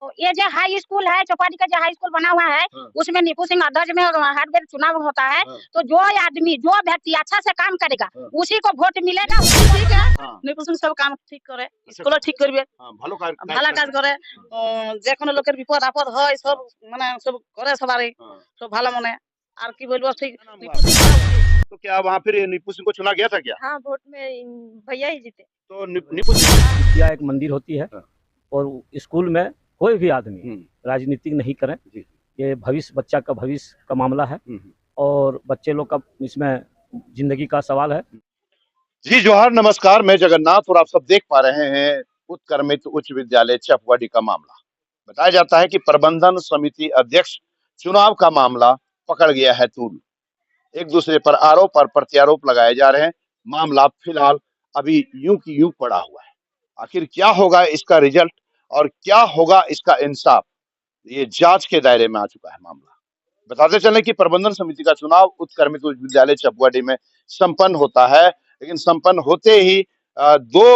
तो ये जो हाई स्कूल है, चौपाटी का जो हाई स्कूल बना हुआ है, उसमें निपू सिंह अध्यक्ष में हर बार चुनाव होता है। तो जो आदमी, जो व्यक्ति अच्छा से काम करेगा, उसी को वोट मिलेगा। ठीक है, निपू सिंह सब काम ठीक करे, स्कूल ठीक करबे, ভালো কাজ করে। যে কোনো লোকের বিপদ আপদ হয় সব মানে সব করে সবারই, সব ভালো মনে। আর কি বলবো, ঠিক নিপু सिंह। तो क्या वहाँ फिर निपू सिंह को चुना गया था क्या? हाँ, वोट में भैया ही जीते। तो निपू सिंह या एक मंदिर होती है और स्कूल में कोई भी आदमी राजनीतिक नहीं करें। ये भविष्य, बच्चा का भविष्य का मामला है और बच्चे लोग का इसमें जिंदगी का सवाल है। जी जोहार, नमस्कार, मैं जगन्नाथ और आप सब देख पा रहे हैं उत्क्रमित उच्च विद्यालय चपवाडी का मामला। बताया जाता है कि प्रबंधन समिति अध्यक्ष चुनाव का मामला पकड़ गया है तूल। एक दूसरे पर आरोप और प्रत्यारोप लगाए जा रहे हैं। मामला फिलहाल अभी यूं की यूं पड़ा हुआ है। आखिर क्या होगा इसका रिजल्ट और क्या होगा इसका इंसाफ, ये जांच के दायरे में आ चुका है मामला। बताते चले कि प्रबंधन समिति का चुनाव उत्क्रमित उच्च विद्यालय चपवाडी में संपन्न होता है, लेकिन संपन्न होते ही दो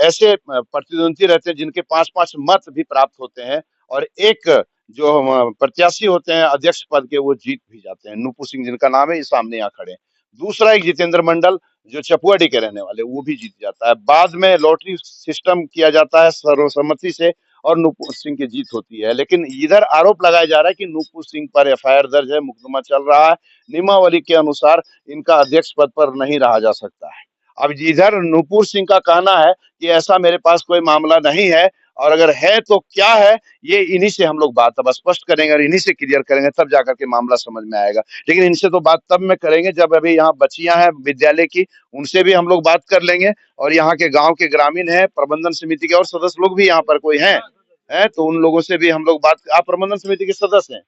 ऐसे प्रतिद्वंदी रहते हैं जिनके 5-5 मत भी प्राप्त होते हैं और एक जो प्रत्याशी होते हैं अध्यक्ष पद के, वो जीत भी जाते हैं। नुपू सिंह जिनका नाम है, ये सामने यहाँ खड़े हैं। दूसरा एक जितेंद्र मंडल जो चपवाडी के रहने वाले, वो भी जीत जाता है। बाद में लॉटरी सिस्टम किया जाता है सर्वसम्मति से और नुपू सिंह की जीत होती है। लेकिन इधर आरोप लगाया जा रहा है कि नुपू सिंह पर एफआईआर दर्ज है, मुकदमा चल रहा है। नियमावली के अनुसार इनका अध्यक्ष पद पर नहीं रहा जा सकता है। अब इधर नुपुर सिंह का कहना है कि ऐसा मेरे पास कोई मामला नहीं है, और अगर है तो क्या है, ये इन्हीं से हम लोग बात अब स्पष्ट करेंगे और इन्हीं से क्लियर करेंगे, तब जाकर के मामला समझ में आएगा। लेकिन इनसे तो बात तब में करेंगे जब अभी यहाँ बच्चियां हैं विद्यालय की, उनसे भी हम लोग बात कर लेंगे। और यहाँ के गांव के ग्रामीण हैं, प्रबंधन समिति के और सदस्य लोग भी यहाँ पर कोई हैं, तो उन लोगों से भी हम लोग बात। आप प्रबंधन समिति के सदस्य हैं,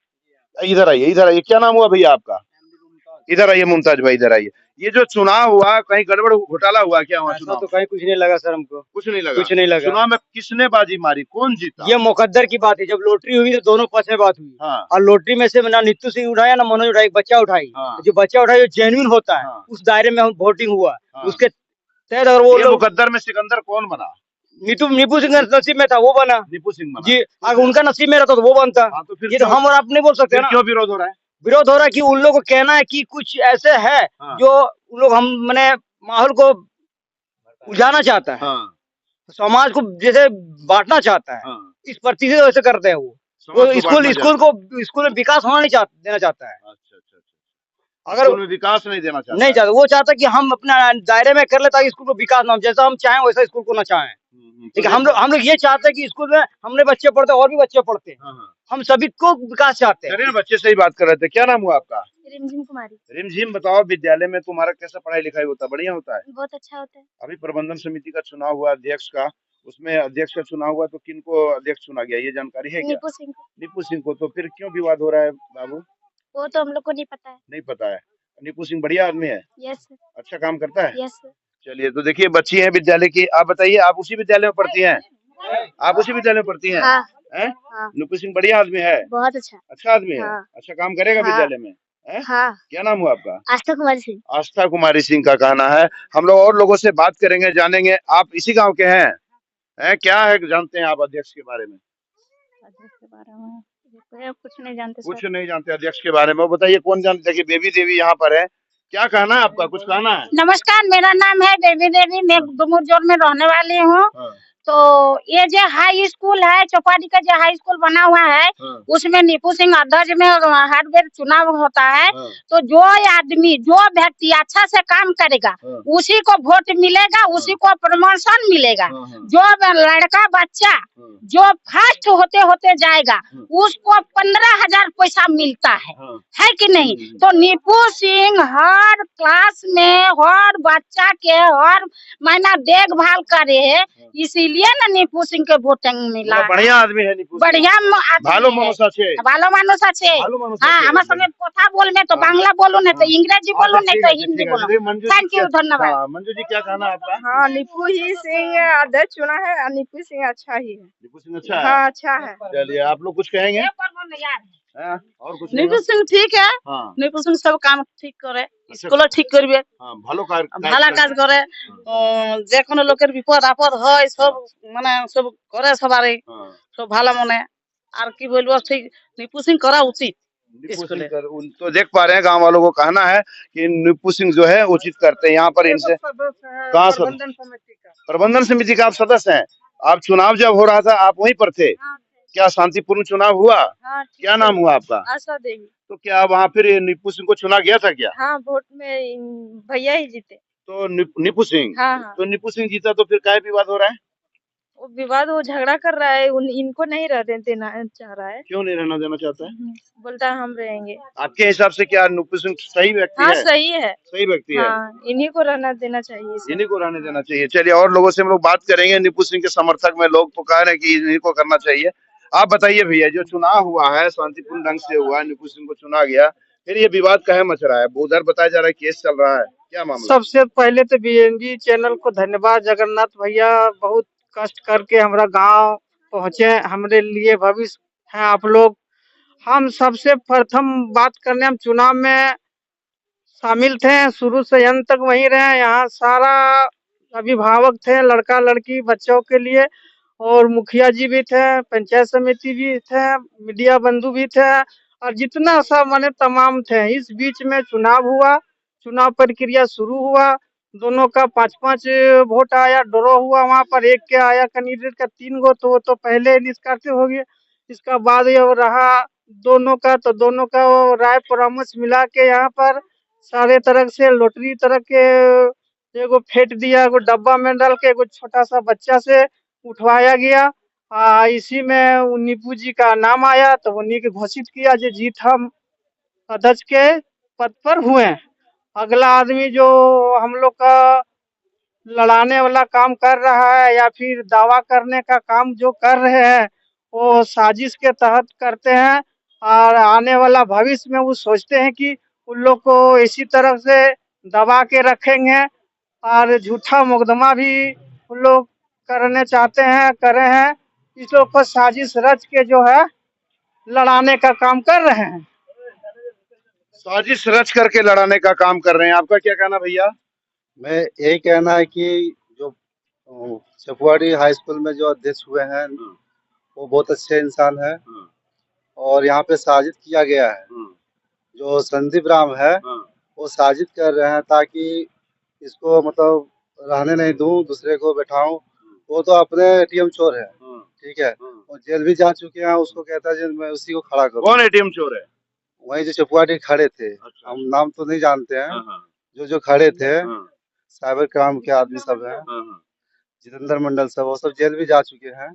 इधर आइए, इधर आइए। क्या नाम हुआ भैया आपका? इधर आइए मुमताज भाई, इधर आइए। ये जो चुनाव हुआ, कहीं गड़बड़ घोटाला हुआ क्या वहाँ चुनाव? तो कहीं कुछ नहीं लगा सर, हमको कुछ नहीं लगा। कुछ नहीं लगा। चुनाव में किसने बाजी मारी, कौन जीता? ये मुकद्दर की बात है। जब लॉटरी हुई तो दोनों पक्ष में बात हुई। हाँ। और लॉटरी में से ना नित्तू सिंह उठाया ना मनोज उठाया, एक बच्चा उठाई। हाँ। जो बच्चा उठाया जो जेन्युइन होता है, उस दायरे में वोटिंग हुआ। उसके तहत अगर वो मुकद्दर में सिकंदर कौन बना? निपू सिंह नसीब में था, वो बना। निपू सिंह बना। जी, अगर उनका नसीब में रहता तो वो बनता। ये तो हम और आप नहीं बोल सकते ना। क्यों विरोध हो रहा है? विरोध हो रहा है कि उन लोगों को कहना है कि कुछ ऐसे है जो उन लोग हम मैंने माहौल को उलझाना चाहता है, समाज को जैसे बांटना चाहता है, इस प्रति से वैसे करते हैं। वो स्कूल में विकास होना नहीं देना चाहता है। अगर विकास नहीं देना चाहता, नहीं चाहता, वो चाहता है कि हम अपना दायरे में कर ले ताकि स्कूल को विकास ना हो, जैसा हम चाहें वैसा स्कूल को ना चाहें। ठीक है, हम लोग ये चाहते हैं कि स्कूल में हमने बच्चे पढ़ते और भी बच्चे पढ़ते हैं, हम सभी को विकास चाहते हैं। बच्चे से ही बात कर रहे थे। क्या नाम हुआ आपका? रिमझिम कुमारी। रिमझिम, बताओ विद्यालय में तुम्हारा कैसा पढ़ाई लिखाई होता है? बढ़िया होता है? बहुत अच्छा होता है। अभी प्रबंधन समिति का चुनाव हुआ अध्यक्ष का, उसमें अध्यक्ष का चुनाव हुआ, तो किनको अध्यक्ष चुना गया, ये जानकारी है क्या? निपू सिंह को। निपू सिंह को। तो फिर क्यों विवाद हो रहा है बाबू? वो तो हम लोग को नहीं पता है। नहीं पता है। निपू सिंह बढ़िया आदमी है? यस। अच्छा काम करता है? यस। चलिए, तो देखिए बच्ची है विद्यालय की। आप बताइए, आप उसी विद्यालय में पढ़ती हैं? आप उसी विद्यालय में पढ़ती हैं? हाँ। निपू सिंह बढ़िया आदमी है? बहुत अच्छा। अच्छा आदमी है। अच्छा काम करेगा विद्यालय में? क्या नाम हुआ आपका? आस्था कुमारी सिंह। आस्था कुमारी सिंह का कहना है। हम लोग और लोगों से बात करेंगे, जानेंगे। आप इसी गांव के हैं? क्या है, जानते हैं आप अध्यक्ष के बारे में? अध्यक्ष के बारे में कुछ नहीं जानते। कुछ नहीं जानते अध्यक्ष के बारे में? वो बताइए कौन जानते है कि बेबी देवी यहाँ पर है। क्या कहना है आपका, कुछ कहना है? नमस्कार, मेरा नाम है बेबी देवी, मैं डुमर जोन में रहने वाली हूँ। तो ये जो हाई स्कूल है, चौपाटी का जो हाई स्कूल बना हुआ है, उसमें निपू सिंह अध्यक्ष में हर बार चुनाव होता है। तो जो आदमी, जो व्यक्ति अच्छा से काम करेगा, उसी को वोट मिलेगा, उसी को प्रमोशन मिलेगा। जो लड़का बच्चा जो फर्स्ट होते होते जाएगा, उसको 15,000 पैसा मिलता है कि नहीं? तो निपू सिंह हर क्लास में हर बच्चा के हर महीना देखभाल करे, इसीलिए ना निपू सिंह के वोटिंग मिला। बढ़िया आदमी है निपू, बढ़िया ভালো মানুষ আছে। ভালো মানুষ আছে। हाँ, আমার সঙ্গে কথা বলবে तो बांग्ला बोलो, नहीं तो इंग्रेजी बोलो, नहीं तो हिंदी बोलो। थैंक यू, धन्यवाद। मंजू जी क्या कहना है आपका? हाँ, निपू ही सिंह अध्यक्ष चुना है। निपू सिंह अच्छा ही है। निपू सिंह अच्छा है? हाँ, अच्छा है। चलिए, आप लोग कुछ कहेंगे? और कुछ? निपू सिंह ठीक है। निपू सिंह सब काम ठीक करे, स्कूल ठीक करबे, ভালো কাজ করে। যে কোনো লোকের বিপদ আপদ হয় সব মানে সব করে সবারই, সব ভালো মনে। আর কি বলবো সেই নিপু সিং করা উচিত निपू स्कूल सिंह है। तो देख पा रहे हैं गांव वालों को कहना है कि निपू सिंह जो है उचित करते हैं यहाँ पर इनसे। कहाँ प्रबंधन समिति का प्रबंधन समिति का आप सदस्य हैं। आप चुनाव जब हो रहा था आप वहीं पर थे, क्या शांतिपूर्ण चुनाव हुआ? हाँ, ठीक क्या है। नाम हुआ आपका? आशा देवी। तो क्या वहाँ फिर ये निपू सिंह को चुना गया था क्या? हाँ, वोट में भैया ही जीते। तो निपू सिंह, हाँ, हाँ। तो निपू सिंह जीता तो फिर क्या विवाद हो रहा है? वो विवाद वो झगड़ा कर रहा है, इनको नहीं रहने देना चाह रहा है। क्यों नहीं रहना देना चाहता है? बोलता है हम रहेंगे। आपके हिसाब से क्या निपू सिंह सही व्यक्ति हाँ, है? सही है। सही व्यक्ति है, हाँ, इन्हीं को रहना देना चाहिए इसे। इन्हीं को रहने देना चाहिए। चलिए और लोगों से हम लोग बात करेंगे। निपू सिंह के समर्थक में लोग तो कह रहे हैं कि इन्हीं को करना चाहिए। आप बताइए भैया, जो चुनाव हुआ है शांतिपूर्ण ढंग से हुआ, निपू सिंह को चुना गया, फिर ये विवाद काहे मच रहा है? उधर बताया जा रहा है केस चल रहा है, क्या मामला? सबसे पहले तो बीएनबी चैनल को धन्यवाद। जगन्नाथ भैया बहुत कष्ट करके हमारा गांव पहुंचे, हमारे लिए भविष्य है आप लोग। हम सबसे प्रथम बात करने हम चुनाव में शामिल थे, शुरू से अंत तक वहीं रहे। यहाँ सारा अभिभावक थे, लड़का लड़की बच्चों के लिए, और मुखिया जी भी थे, पंचायत समिति भी थे, मीडिया बंधु भी थे, और जितना सब माने तमाम थे। इस बीच में चुनाव हुआ, चुनाव प्रक्रिया शुरू हुआ, दोनों का 5-5 वोट आया, ड्रॉ हुआ। वहाँ पर एक के आया कैंडिडेट का 3 गो, तो वो तो पहले निष्कासित हो गया। इसका बाद ये रहा दोनों का, तो दोनों का वो राय परामर्श मिला के यहाँ पर सारे तरह से लॉटरी तरह के एगो फेंट दिया, एगो डब्बा में डाल के एगो छोटा सा बच्चा से उठवाया गया। इसी में वो निपू जी का नाम आया, तो उन्हीं के घोषित किया जो जीत हम अध्यक्ष के पद पर हुए। अगला आदमी जो हम लोग का लड़ाने वाला काम कर रहा है या फिर दावा करने का काम जो कर रहे हैं, वो साजिश के तहत करते हैं, और आने वाला भविष्य में वो सोचते हैं कि उन लोग को इसी तरह से दबा के रखेंगे, और झूठा मुकदमा भी उन लोग करने चाहते हैं, करे हैं। इस लोग को साजिश रच के जो है लड़ाने का काम कर रहे हैं। साजिश रच करके लड़ाने का काम कर रहे हैं। आपका क्या कहना भैया? मैं यही कहना है कि जो चपुआड़ी हाई स्कूल में जो अध्यक्ष हुए हैं वो बहुत अच्छे इंसान है, और यहाँ पे साजिश किया गया है। जो संदीप राम है वो साजिश कर रहे हैं ताकि इसको मतलब रहने नहीं दूं, दूसरे को बैठाऊं। वो तो अपने एटीएम चोर है, ठीक है, और जेल भी जा चुके हैं। उसको कहता है मैं उसी को खड़ा करूं। कौन एटीएम चोर है? वही जो चपुआड़ी खड़े थे, अच्छा। हम नाम तो नहीं जानते हैं, जो खड़े थे साइबर क्राइम के आदमी सब हैं, जितेंद्र मंडल सब, वो सब जेल भी जा चुके हैं।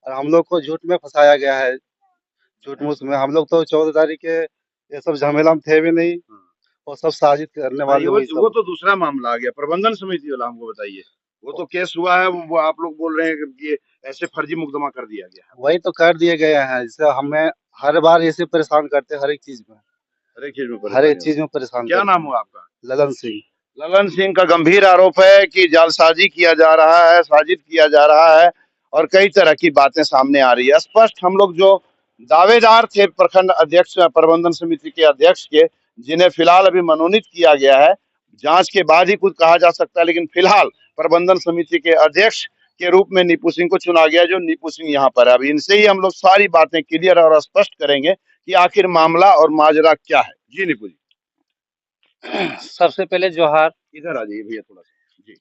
और हम लोग को झूठ में फंसाया गया है, झूठ मूठ में। हम लोग तो 14 तारीख के ये सब झमेला में थे भी नहीं, और सब साजिश करने वाले वही सब। वो तो दूसरा मामला आ गया। प्रबंधन समिति वाला हमको बताइए, वो तो केस हुआ है, वो आप लोग बोल रहे हैं कि ऐसे फर्जी मुकदमा कर दिया गया है। वही तो कर दिए गए हैं, जैसे हमें हर बार ऐसे परेशान करते हैं, हर एक चीज में परेशान। क्या नाम हुआ आपका? ललन सिंह। ललन सिंह का गंभीर आरोप है कि जालसाजी किया जा रहा है, साजिश किया जा रहा है, और कई तरह की बातें सामने आ रही है। स्पष्ट हम लोग जो दावेदार थे प्रखंड अध्यक्ष, प्रबंधन समिति के अध्यक्ष के, जिन्हें फिलहाल अभी मनोनीत किया गया है, जांच के बाद ही कुछ कहा जा सकता है, लेकिन फिलहाल प्रबंधन समिति के अध्यक्ष के रूप में निपू सिंह को चुना गया। जो निपू सिंह यहाँ पर है, अभी इनसे ही हम लोग सारी बातें क्लियर और स्पष्ट करेंगे कि आखिर मामला और माजरा क्या है। जी निपू जी। सबसे पहले जोहार। इधर आ जाइए भैया थोड़ा सा जी।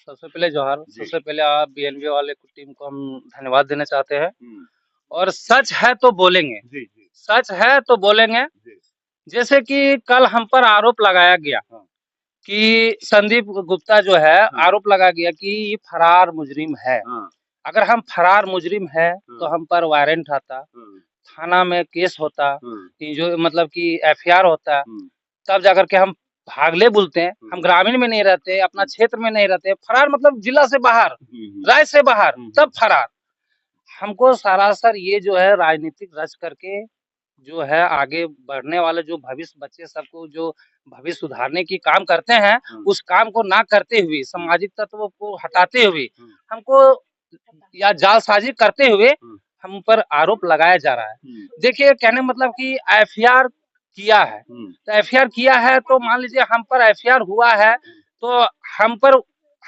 सबसे पहले जोहार। सबसे पहले आप बीएनबी वाले टीम को हम धन्यवाद देना चाहते हैं, और सच है तो बोलेंगे। जी जी। सच है तो बोलेंगे। जैसे कि कल हम पर आरोप लगाया गया कि संदीप गुप्ता जो है, आरोप लगा गया कि ये फरार मुजरिम है। अगर हम फरार मुजरिम है तो हम पर वारंट आता, थाना में केस होता, जो मतलब कि एफआईआर होता, तब जाकर के हम भागले बोलते हैं। हम ग्रामीण में नहीं रहते, अपना क्षेत्र में नहीं रहते, फरार मतलब जिला से बाहर, राज्य से बाहर, तब फरार। हमको सरासर ये जो है राजनीतिक रच करके जो है आगे बढ़ने वाले जो भविष्य बच्चे सबको जो भविष्य सुधारने की काम करते हैं, उस काम को ना करते हुए, सामाजिक तत्वों को हटाते हुए, हमको या जालसाजी करते हुए हम पर आरोप लगाया जा रहा है। देखिए, कहने मतलब कि एफआईआर किया है, तो एफआईआर किया है तो मान लीजिए हम पर एफआईआर हुआ है, तो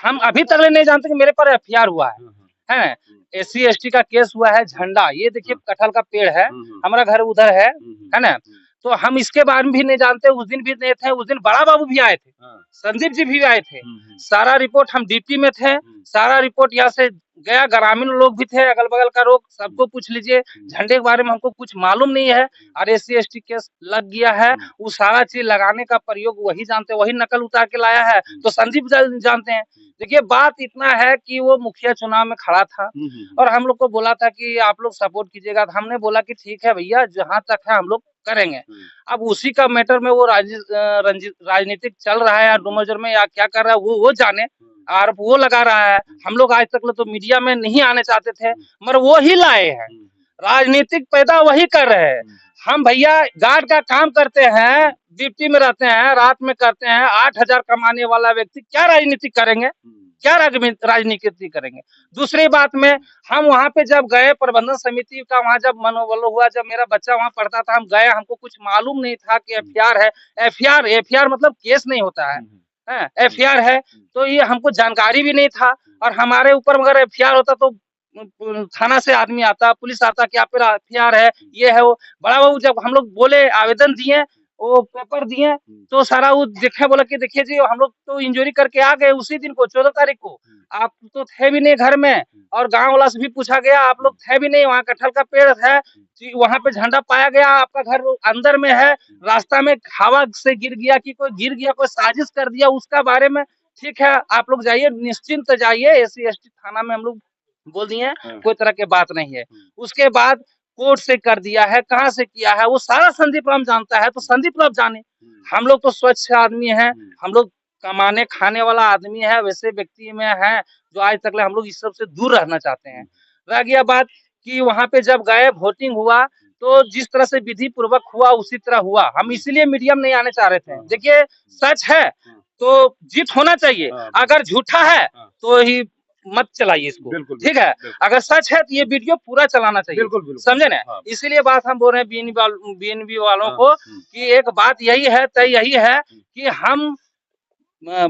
हम अभी तक नहीं जानते कि मेरे पर एफआईआर हुआ है। है। SC ST का केस हुआ है, झंडा, ये देखिए कटहल का पेड़ है, हमारा घर उधर है ना। तो हम इसके बारे में भी नहीं जानते, उस दिन भी नहीं थे, उस दिन बड़ा बाबू भी आए थे, संदीप जी भी आए थे, सारा रिपोर्ट हम DP में थे, सारा रिपोर्ट यहाँ से गया, ग्रामीण लोग भी थे, अगल बगल का लोग, सबको पूछ लीजिए, झंडे के बारे में हमको कुछ मालूम नहीं है, और SC ST केस लग गया है, वो सारा चीज लगाने का प्रयोग वही जानते हैं, वही नकल उतार के लाया है, तो संदीप जानते हैं। देखिए बात इतना है कि वो मुखिया चुनाव में खड़ा था और हम लोग को बोला था कि आप लोग सपोर्ट कीजिएगा, तो हमने बोला कि ठीक है भैया, जहाँ तक है हम लोग करेंगे। अब उसी का मैटर में वो राजनीतिक चल रहा है या डुमरजर में या क्या कर रहा है वो जाने, आरोप वो लगा रहा है। हम लोग आज तक तो मीडिया में नहीं आने चाहते थे, मगर वो ही लाए हैं, राजनीतिक पैदा वही कर रहे हैं। हम भैया गार्ड का काम करते हैं, ड्यूटी में रहते हैं, रात में करते हैं, 8,000 कमाने वाला व्यक्ति क्या राजनीति करेंगे, क्या राजनीति करेंगे। दूसरी बात में हम वहाँ पे जब गए, प्रबंधन समिति का वहाँ जब मनोबल हुआ, जब मेरा बच्चा वहाँ पढ़ता था, हम गए, हमको कुछ मालूम नहीं था कि FIR है। FIR मतलब केस नहीं होता है, FIR है, तो ये हमको जानकारी भी नहीं था। और हमारे ऊपर अगर FIR होता तो थाना से आदमी आता, पुलिस आता कि आप पे FIR है, ये है वो। बड़ा बाबू जब हम लोग बोले, आवेदन दिए, वो पेपर दिए, तो सारा वो देखे, बोला कि देखिए जी हम लोग तो इंजरी करके आ गए उसी दिन को, 14 तारीख को, आप तो थे भी नहीं घर में, और गांव वाला से भी पूछा गया, आप लोग थे भी नहीं, वहाँ कटहल का पेड़ है, वहाँ पे झंडा पाया गया, आपका घर अंदर में है, रास्ता में हवा से गिर गया कि कोई गिर गया, कोई साजिश कर दिया, उसका बारे में ठीक है, आप लोग जाइए, निश्चिंत जाइए, SC ST थाना में हम लोग बोल दिए, कोई तरह की बात नहीं है। उसके बाद कोर्ट से कर दिया है, कहाँ से किया है, वो सारा संदीप राम जानता है, तो संदीप राम जाने। हम लोग तो स्वच्छ आदमी हैं, हम लोग कमाने खाने वाला आदमी है, वैसे व्यक्ति में है जो आज तक हम लोग इस सब से दूर रहना चाहते हैं। रह गया बात कि वहाँ पे जब गए, वोटिंग हुआ, तो जिस तरह से विधि पूर्वक हुआ उसी तरह हुआ। हम इसीलिए मीडिया में नहीं आने चाह रहे थे। देखिए सच है तो जीत होना चाहिए, अगर झूठा है तो ही मत चलाइए इसको, ठीक है। अगर सच है तो ये वीडियो पूरा चलाना चाहिए, समझे ना। इसीलिए बात हम बोल रहे हैं BNB वालों को कि एक बात यही है, तय यही है कि हम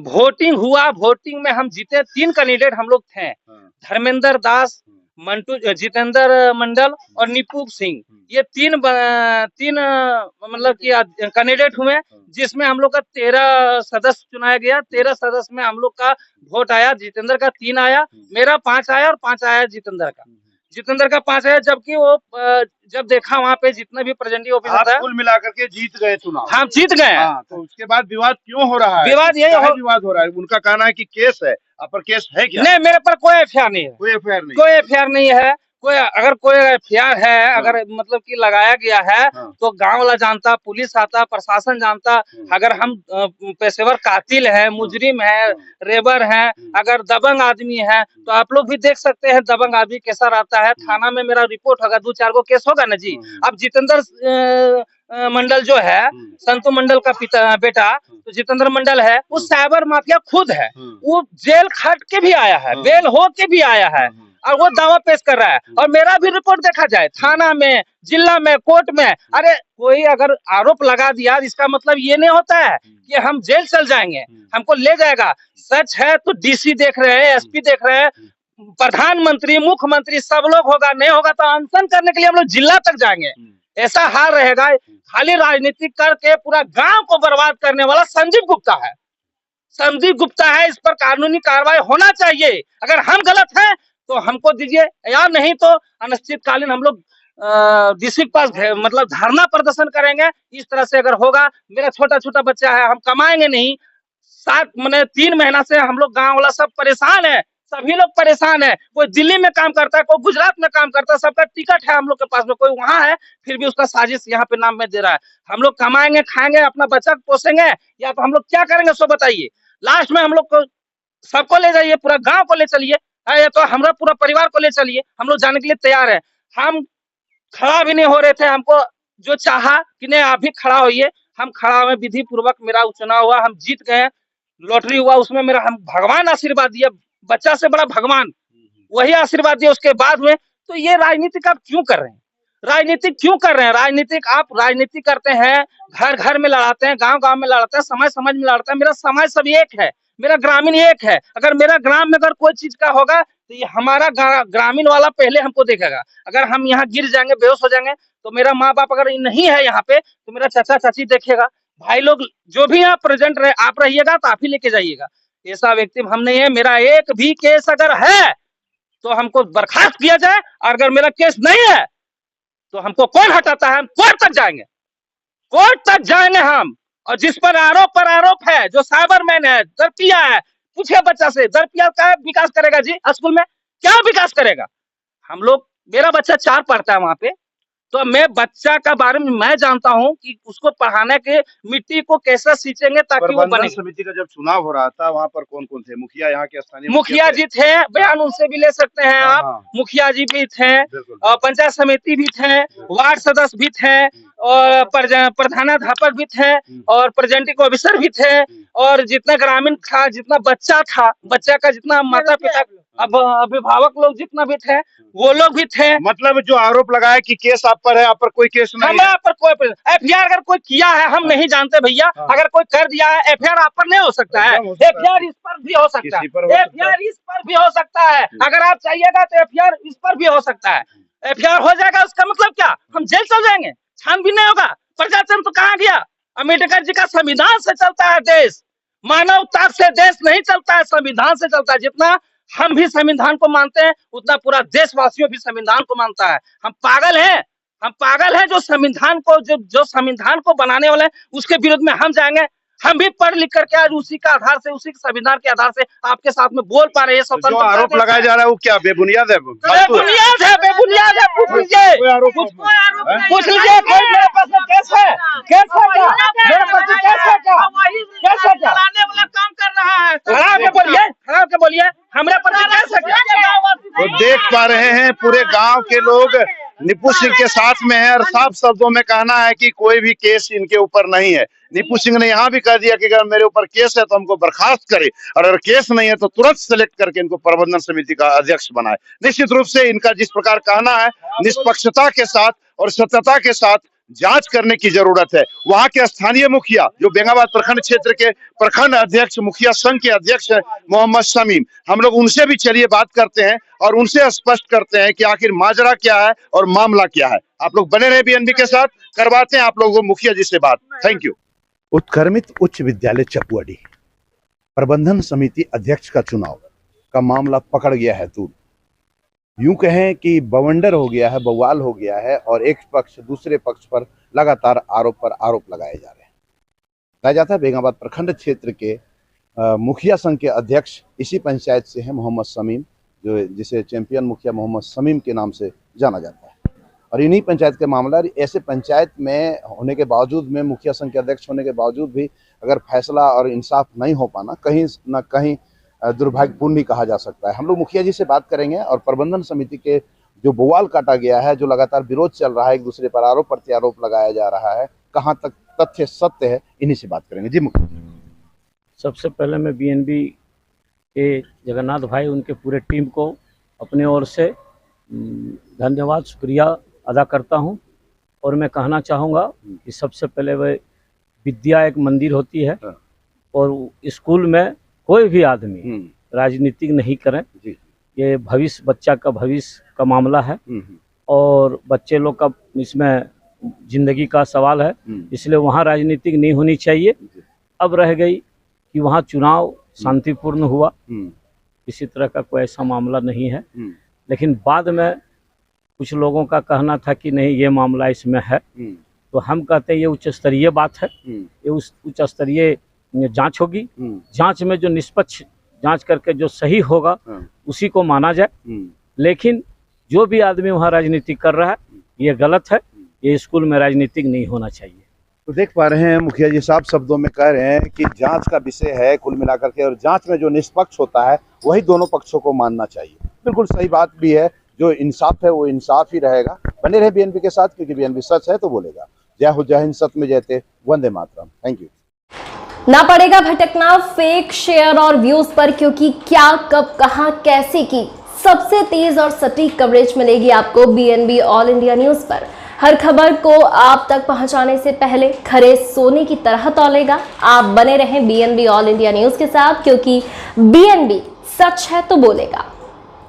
वोटिंग हुआ, वोटिंग में हम जीते, 3 कैंडिडेट हम लोग थे, धर्मेंद्र दास, जितेंद्र मंडल और निपुप सिंह, ये तीन मतलब कि कैंडिडेट हुए, जिसमें हम लोग का 13 सदस्य चुनाया गया। 13 सदस्य में हम लोग का वोट आया, जितेंद्र का 3 आया, मेरा 5 आया और 5 आया जितेंद्र का 5 आया। जबकि वो जब देखा वहाँ पे जितना भी प्रेजेंटिव ऑफिसर था, कुल मिलाकर के जीत गए चुनाव, हम जीत गए। तो उसके बाद विवाद क्यों हो रहा है? विवाद यही विवाद हो रहा है, उनका कहना है कि केस है, अपर केस है क्या? नहीं, मेरे पर कोई FIR नहीं है, कोई FIR नहीं है। कोई अगर कोई FIR है, अगर मतलब कि लगाया गया है, तो गांव वाला जानता, पुलिस आता, प्रशासन जानता। अगर हम पेशेवर कातिल है, मुजरिम है, रेबर है, अगर दबंग आदमी है, तो आप लोग भी देख सकते हैं दबंग आदमी कैसा रहता है। थाना में मेरा रिपोर्ट होगा, 2-4 गो केस होगा ना जी। अब जितेंद्र मंडल जो है, संतु मंडल का बेटा, तो जितेंद्र मंडल है, वो साइबर माफिया खुद है, वो जेल खट के भी आया है, बेल हो के भी आया है, और वो दावा पेश कर रहा है। और मेरा भी रिपोर्ट देखा जाए, थाना में, जिला में, कोर्ट में, अरे कोई अगर आरोप लगा दिया, इसका मतलब ये नहीं होता है कि हम जेल चल जाएंगे, हमको ले जाएगा। सच है तो DC देख रहे हैं, SP देख रहे हैं, प्रधानमंत्री, मुख्यमंत्री सब लोग होगा, नहीं होगा तो अनशन करने के लिए हम लोग जिला तक जाएंगे। ऐसा हाल रहेगा। खाली राजनीति करके पूरा गांव को बर्बाद करने वाला संदीप गुप्ता है, इस पर कानूनी कार्रवाई होना चाहिए। अगर हम गलत हैं तो हमको दीजिए, या नहीं तो अनिश्चितकालीन हम लोग DC के पास मतलब धरना प्रदर्शन करेंगे। इस तरह से अगर होगा, मेरा छोटा बच्चा है, हम कमाएंगे नहीं, 3 महीना से हम लोग गाँव वाला सब परेशान है, सभी लोग परेशान है। कोई दिल्ली में काम करता है, कोई गुजरात में काम करता है, सबका टिकट है हम लोग के पास में, कोई वहां है, फिर भी उसका साजिश यहाँ पे नाम में दे रहा है। हम लोग कमाएंगे, खाएंगे, अपना बच्चा पोसेंगे, या तो हम लोग क्या करेंगे सो बताइए। लास्ट में हम लोग को सबको ले जाइए, पूरा गांव को ले चलिए, या तो हमारा पूरा परिवार को ले चलिए, हम लोग जाने के लिए तैयार है। हम खड़ा भी नहीं हो रहे थे, हमको जो चाहा कि नहीं आप भी खड़ा होइए, हम खड़ा हुए, विधि पूर्वक मेरा चुनाव हुआ, हम जीत गए, लॉटरी हुआ, उसमें मेरा हम भगवान आशीर्वाद दिया, बच्चा से बड़ा भगवान वही आशीर्वाद दिया। उसके बाद में तो ये राजनीतिक आप क्यों कर रहे हैं? आप राजनीति करते हैं, घर घर में लड़ाते हैं, गांव गांव में लड़ाते हैं, समाज समाज में लड़ते हैं। मेरा समाज सब एक है, मेरा ग्रामीण एक है। अगर मेरा ग्राम में अगर कोई चीज का होगा तो ये हमारा ग्रामीण वाला पहले हमको देखेगा। अगर हम यहाँ गिर जाएंगे, बेहोश हो जाएंगे, तो मेरा माँ बाप अगर नहीं है यहाँ पे तो मेरा चाचा चाची देखेगा। भाई लोग जो भी यहाँ प्रेजेंट रहे, आप रहिएगा तो आप ही लेके जाइएगा। ऐसा व्यक्ति हम नहीं है। मेरा एक भी केस अगर है तो हमको बर्खास्त किया जाए, और अगर मेरा केस नहीं है तो हमको कौन हटाता है? हम कोर्ट तक जाएंगे, कोर्ट तक जाएंगे हम। और जिस पर आरोप है, जो साइबरमैन है, दरपिया है, पूछे बच्चा से, दरपिया का विकास करेगा जी स्कूल में? क्या विकास करेगा? हम लोग, मेरा बच्चा 4 पढ़ता है वहां पे, तो मैं बच्चा का बारे में मैं जानता हूं कि उसको पढ़ाने के मिट्टी को कैसे सींचेंगे ताकि वो बने। समिति का जब चुनाव हो रहा था वहाँ पर कौन कौन थे? मुखिया, यहाँ के स्थानीय मुखिया जी थे, बयान उनसे भी ले सकते हैं आप। मुखिया जी भी थे, और पंचायत समिति भी थे, वार्ड सदस्य भी थे, और प्रधानाध्यापक भी थे, और प्रेजेंटिंग ऑफिसर भी थे, और जितना ग्रामीण था, जितना बच्चा था, बच्चा का जितना माता पिता, अब अभिभावक लोग जितना भी थे, वो लोग भी थे। मतलब जो आरोप लगाया कि केस आप पर है, आप पर कोई केस नहीं है? हमारे पर कोई एफआईआर अगर कोई किया है हम नहीं जानते भैया। अगर कोई कर दिया है, एफआईआर आप पर नहीं हो सकता है, एफआईआर इस पर भी हो सकता है, एफआईआर इस पर भी हो सकता है। अगर आप चाहिएगा तो एफआईआर इस पर भी हो सकता है। एफआईआर हो जाएगा, उसका मतलब क्या? हम जेल चल जाएंगे, छानबीन नहीं होगा। प्रजातंत्र कहाँ गया? अम्बेडकर जी का संविधान से चलता है देश, मानवता से देश नहीं चलता है, संविधान से चलता है। जितना हम भी संविधान को मानते हैं उतना पूरा देशवासियों भी संविधान को मानता है। हम पागल हैं, हम पागल हैं जो संविधान को, जो संविधान को बनाने वाले हैं उसके विरोध में हम जाएंगे। हम भी पढ़ लिख करके आज उसी का आधार से, उसी संविधान के आधार से आपके साथ में बोल पा रहे हैं। जो आरोप लगाया जा रहा है वो क्या बेबुनियाद है? बेबुनियाद है, बेबुनियाद है। पूछ लीजिए, पूछ लीजिए। कोई मेरे पास में केस है, केस है क्या? मेरे पास में केस है क्या? केस है क्या? वाला काम कर रहा है। खड़ा के बोलिए, खड़ा के बोलिए, हमारे पर केस है क्या? तो देख पा रहे हैं पूरे गांव के लोग निपू सिंह के साथ में है, और साफ शब्दों में कहना है कि कोई भी केस इनके ऊपर नहीं है। निपू सिंह ने यहाँ भी कह दिया कि अगर मेरे ऊपर केस है तो हमको बर्खास्त करे, और अगर केस नहीं है तो तुरंत सेलेक्ट करके इनको प्रबंधन समिति का अध्यक्ष बनाए। निश्चित रूप से इनका जिस प्रकार कहना है, निष्पक्षता के साथ और सत्यता के साथ जांच करने की जरूरत है। वहां के स्थानीय मुखिया जो बेंगाबाद प्रखंड क्षेत्र के प्रखंड अध्यक्ष, मुखिया संघ के अध्यक्ष है मोहम्मद शमीम, हम लोग उनसे भी चलिए बात करते हैं और उनसे स्पष्ट करते हैं कि आखिर माजरा क्या है और मामला क्या है। आप लोग बने रहे बीएनबी के साथ, करवाते हैं आप लोगों को मुखिया जी से बात। Thank you. उत्क्रमित उच्च विद्यालय चपुअडी प्रबंधन समिति अध्यक्ष का चुनाव का मामला पकड़ गया है तूल। यूं कहें कि बवंडर हो गया है, बवाल हो गया है, और एक पक्ष दूसरे पक्ष पर लगातार आरोप पर आरोप लगाए जा रहे हैं। कहा जाता है बेंगाबाद प्रखंड क्षेत्र के मुखिया संघ के अध्यक्ष इसी पंचायत से हैं मोहम्मद शमीम, जो जिसे चैंपियन मुखिया मोहम्मद शमीम के नाम से जाना जाता है। और इन्हीं पंचायत के मामला, ऐसे पंचायत में होने के बावजूद में, मुखिया संघ के अध्यक्ष होने के बावजूद भी अगर फैसला और इंसाफ नहीं हो पाना कहीं न कहीं दुर्भाग्यपूर्ण ही कहा जा सकता है। हम लोग मुखिया जी से बात करेंगे और प्रबंधन समिति के जो बवाल काटा गया है, जो लगातार विरोध चल रहा है, एक दूसरे पर आरोप प्रत्यारोप लगाया जा रहा है, कहाँ तक तथ्य सत्य है, इन्हीं से बात करेंगे। जी मुखिया, सबसे पहले मैं बीएनबी के जगन्नाथ भाई, उनके पूरे टीम को अपने ओर से धन्यवाद, शुक्रिया अदा करता हूं। और मैं कहना चाहूँगा कि सबसे पहले वह विद्या एक मंदिर होती है, और स्कूल में कोई भी आदमी राजनीतिक नहीं करें। ये भविष्य, बच्चा का भविष्य का मामला है, और बच्चे लोग का इसमें जिंदगी का सवाल है, इसलिए वहाँ राजनीतिक नहीं होनी चाहिए। अब रह गई कि वहाँ चुनाव शांतिपूर्ण हुआ, किसी तरह का कोई ऐसा मामला नहीं है। लेकिन बाद में कुछ लोगों का कहना था कि नहीं, ये मामला इसमें है, तो हम कहते हैं ये उच्च स्तरीय बात है, ये उच्च स्तरीय जांच होगी। जांच में जो निष्पक्ष जांच करके जो सही होगा उसी को माना जाए। लेकिन जो भी आदमी वहाँ राजनीति कर रहा है ये गलत है, ये स्कूल में राजनीतिक नहीं होना चाहिए। तो देख पा रहे हैं मुखिया जी साफ शब्दों में कह रहे हैं कि जांच का विषय है कुल मिलाकर के, और जांच में जो निष्पक्ष होता है वही दोनों पक्षों को मानना चाहिए। बिल्कुल सही बात भी है, जो इंसाफ है वो इंसाफ ही रहेगा। बने रहे बीएनबी के साथ, क्योंकि बीएनबी सच है तो बोलेगा। जय हो, जय हिंद, सत्य में जयते, वंदे मातरम। Thank you. ना पड़ेगा भटकना फेक शेयर और व्यूज पर, क्योंकि क्या, कब, कहां, कैसे की सबसे तेज और सटीक कवरेज मिलेगी आपको बीएनबी ऑल इंडिया न्यूज पर। हर खबर को आप तक पहुंचाने से पहले खरे सोने की तरह तौलेगा। आप बने रहें BNB ऑल इंडिया न्यूज के साथ, क्योंकि BNB सच है तो बोलेगा।